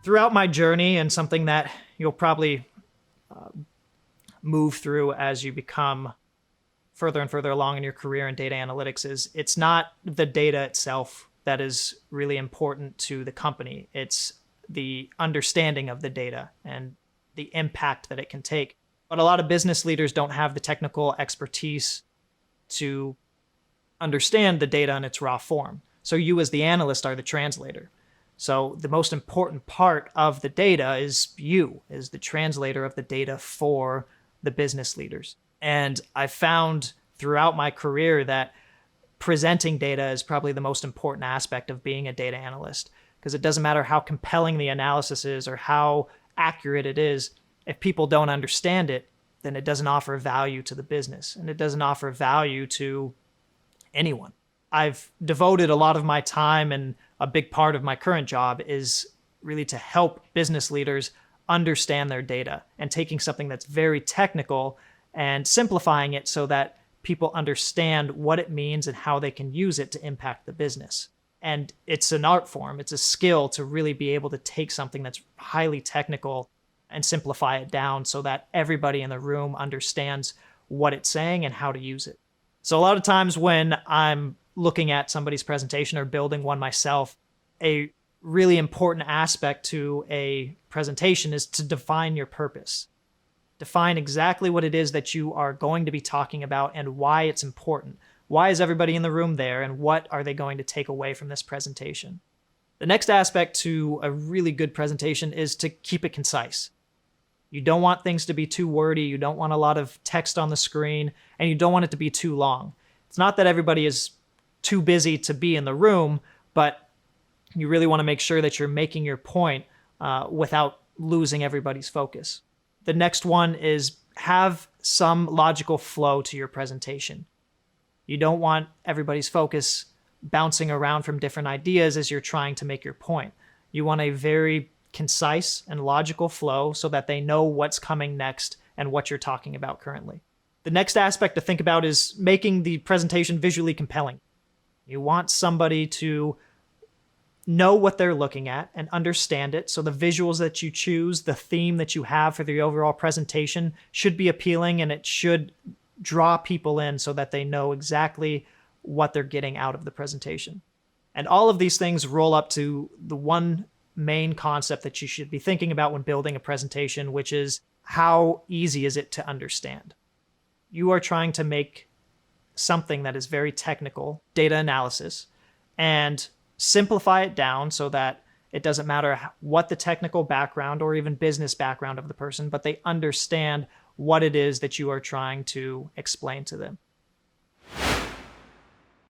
Throughout my journey, and something that you'll probably move through as you become further and further along in your career in data analytics, is it's not the data itself that is really important to the company. It's the understanding of the data and the impact that it can take. But a lot of business leaders don't have the technical expertise to understand the data in its raw form. So you as the analyst are the translator. So the most important part of the data is you, is the translator of the data for the business leaders. And I found throughout my career that presenting data is probably the most important aspect of being a data analyst, because it doesn't matter how compelling the analysis is or how accurate it is. If people don't understand it, then it doesn't offer value to the business, and it doesn't offer value to anyone. I've devoted a lot of my time, and a big part of my current job is really to help business leaders understand their data and taking something that's very technical and simplifying it so that people understand what it means and how they can use it to impact the business. And it's an art form. It's a skill to really be able to take something that's highly technical and simplify it down so that everybody in the room understands what it's saying and how to use it. So a lot of times when I'm looking at somebody's presentation or building one myself, a really important aspect to a presentation is to define your purpose. Define exactly what it is that you are going to be talking about and why it's important. Why is everybody in the room there, and what are they going to take away from this presentation? The next aspect to a really good presentation is to keep it concise. You don't want things to be too wordy, you don't want a lot of text on the screen, and you don't want it to be too long. It's not that everybody is too busy to be in the room, but you really want to make sure that you're making your point without losing everybody's focus. The next one is have some logical flow to your presentation. You don't want everybody's focus bouncing around from different ideas as you're trying to make your point. You want a very concise and logical flow so that they know what's coming next and what you're talking about currently. The next aspect to think about is making the presentation visually compelling. You want somebody to know what they're looking at and understand it. So the visuals that you choose, the theme that you have for the overall presentation should be appealing, and it should draw people in so that they know exactly what they're getting out of the presentation. And all of these things roll up to the one main concept that you should be thinking about when building a presentation, which is how easy is it to understand? You are trying to make something that is very technical, data analysis, and simplify it down so that it doesn't matter what the technical background or even business background of the person, but they understand what it is that you are trying to explain to them.